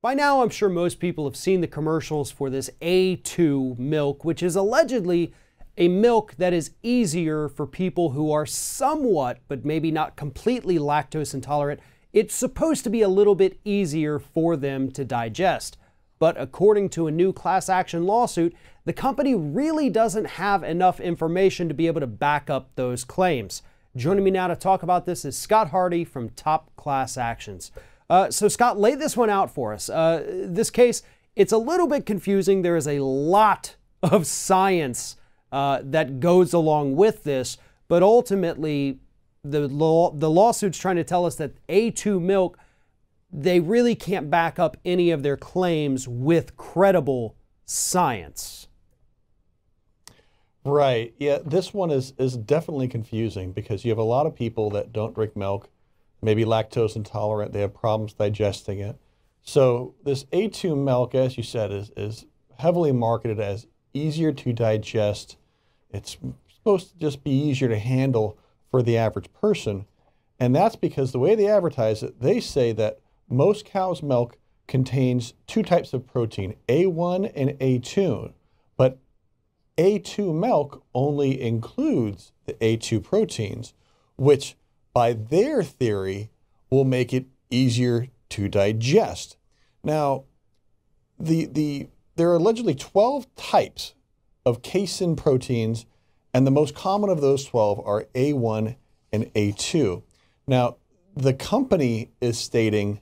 By now, I'm sure most people have seen the commercials for this A2 milk, which is allegedly a milk that is easier for people who are somewhat, but maybe not completely lactose intolerant. It's supposed to be a little bit easier for them to digest. But according to a new class action lawsuit, the company really doesn't have enough information to be able to back up those claims. Joining me now to talk about this is Scott Hardy from Top Class Actions. So Scott, lay this one out for us. This case, it's a little bit confusing. There is a lot of science that goes along with this, but ultimately the lawsuit's trying to tell us that A2 milk, they really can't back up any of their claims with credible science. Right. Yeah, this one is definitely confusing because you have a lot of people that don't drink milk, maybe lactose intolerant, they have problems digesting it. So this A2 milk, as you said, is heavily marketed as easier to digest. It's supposed to just be easier to handle for the average person. And that's because the way they advertise it, they say that most cow's milk contains two types of protein, A1 and A2. But A2 milk only includes the A2 proteins, which by their theory will make it easier to digest. Now, there are allegedly 12 types of casein proteins, and the most common of those 12 are A1 and A2. Now, the company is stating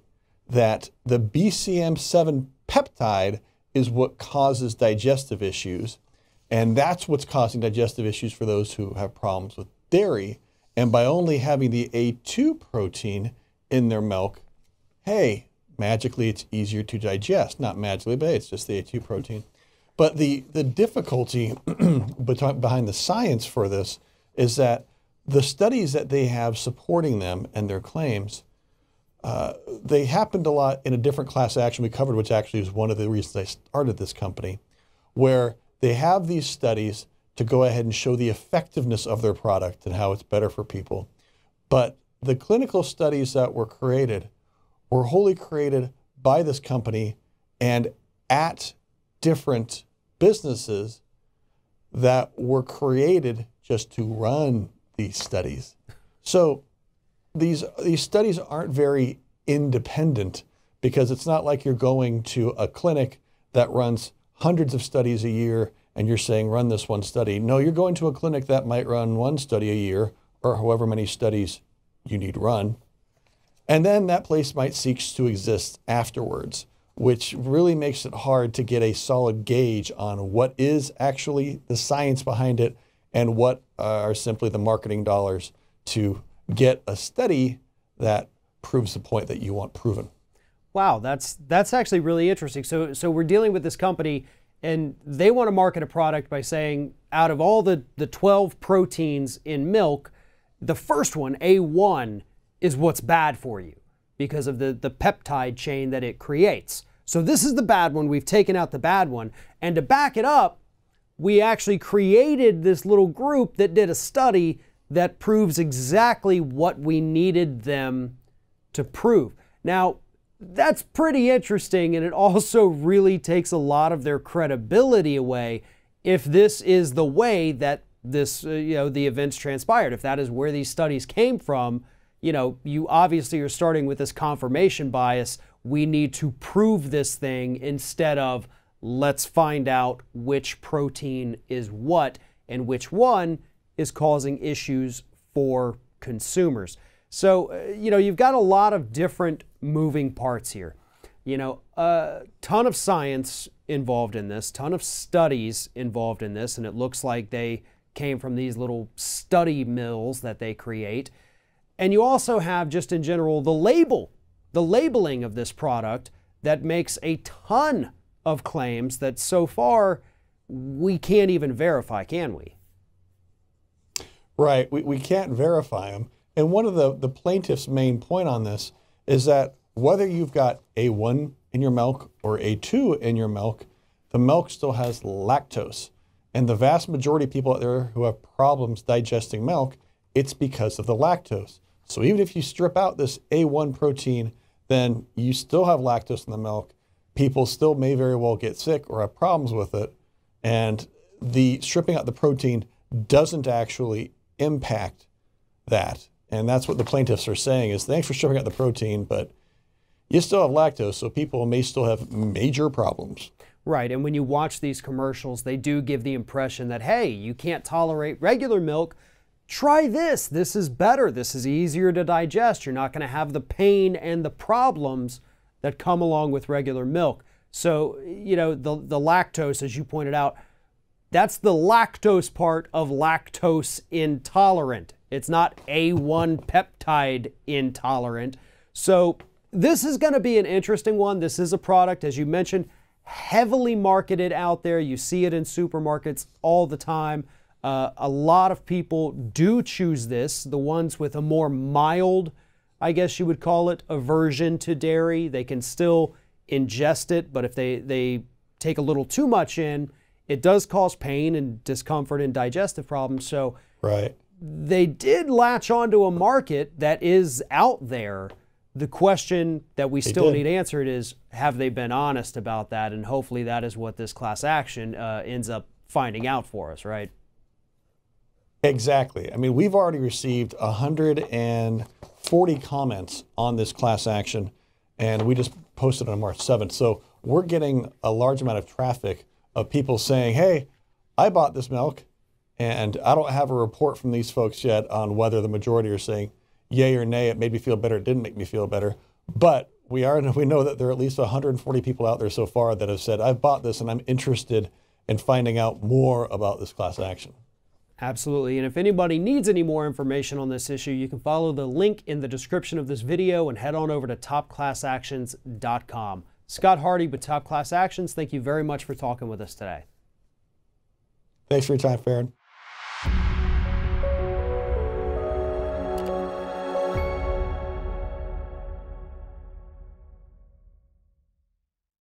that the BCM7 peptide is what causes digestive issues, and that's what's causing digestive issues for those who have problems with dairy. And by only having the A2 protein in their milk, hey, magically it's easier to digest. Not magically, but it's just the A2 protein. But the difficulty behind the science for this is that the studies that they have supporting them and their claims, they happened a lot in a different class action we covered, which actually is one of the reasons I started this company, where they have these studies to go ahead and show the effectiveness of their product and how it's better for people. But the clinical studies that were created were wholly created by this company and at different businesses that were created just to run these studies. So these studies aren't very independent because it's not like you're going to a clinic that runs hundreds of studies a year and you're saying, run this one study. No, you're going to a clinic that might run one study a year or however many studies you need run. And then that place might cease to exist afterwards, which really makes it hard to get a solid gauge on what is actually the science behind it and what are simply the marketing dollars to get a study that proves the point that you want proven. Wow, that's actually really interesting. So we're dealing with this company and they want to market a product by saying out of all the 12 proteins in milk, the first one, A1, is what's bad for you because of the peptide chain that it creates. So this is the bad one. We've taken out the bad one. And to back it up, we actually created this little group that did a study that proves exactly what we needed them to prove. Now, that's pretty interesting, and it also really takes a lot of their credibility away if this is the way that this, the events transpired. If that is where these studies came from, you obviously are starting with this confirmation bias. We need to prove this thing instead of let's find out which protein is what and which one is causing issues for consumers. So, you've got a lot of different moving parts here. A ton of science involved in this, ton of studies involved in this, and it looks like they came from these little study mills that they create. And you also have, just in general, the labeling of this product that makes a ton of claims that so far we can't even verify, can we? Right, we can't verify them. And one of the plaintiff's main point on this is that whether you've got A1 in your milk or A2 in your milk, the milk still has lactose. And the vast majority of people out there who have problems digesting milk, it's because of the lactose. So even if you strip out this A1 protein, then you still have lactose in the milk. people still may very well get sick or have problems with it. And the stripping out the protein doesn't actually impact that. And that's what the plaintiffs are saying is, thanks for stripping out the protein, but you still have lactose, so people may still have major problems. Right, and when you watch these commercials, they do give the impression that, hey, you can't tolerate regular milk, try this. This is better. This is easier to digest. You're not going to have the pain and the problems that come along with regular milk. So, you know, the lactose, as you pointed out, that's the lactose part of lactose intolerant. It's not A1 peptide intolerant. So this is going to be an interesting one. This is a product, as you mentioned, heavily marketed out there. You see it in supermarkets all the time. A lot of people do choose this, the ones with a more mild, I guess you would call it, aversion to dairy. They can still ingest it, but if they take a little too much in, it does cause pain and discomfort and digestive problems. So right. They did latch onto a market that is out there. The question that we still need answered is, have they been honest about that? And hopefully that is what this class action ends up finding out for us, right? Exactly. I mean, we've already received 140 comments on this class action, and we just posted on March 7th. So we're getting a large amount of traffic of people saying, hey, I bought this milk, and I don't have a report from these folks yet on whether the majority are saying yay or nay, it made me feel better, it didn't make me feel better. But we know that there are at least 140 people out there so far that have said, I've bought this and I'm interested in finding out more about this class action. Absolutely. And if anybody needs any more information on this issue, you can follow the link in the description of this video and head on over to topclassactions.com. Scott Hardy with Top Class Actions, thank you very much for talking with us today. Thanks for your time, Farron.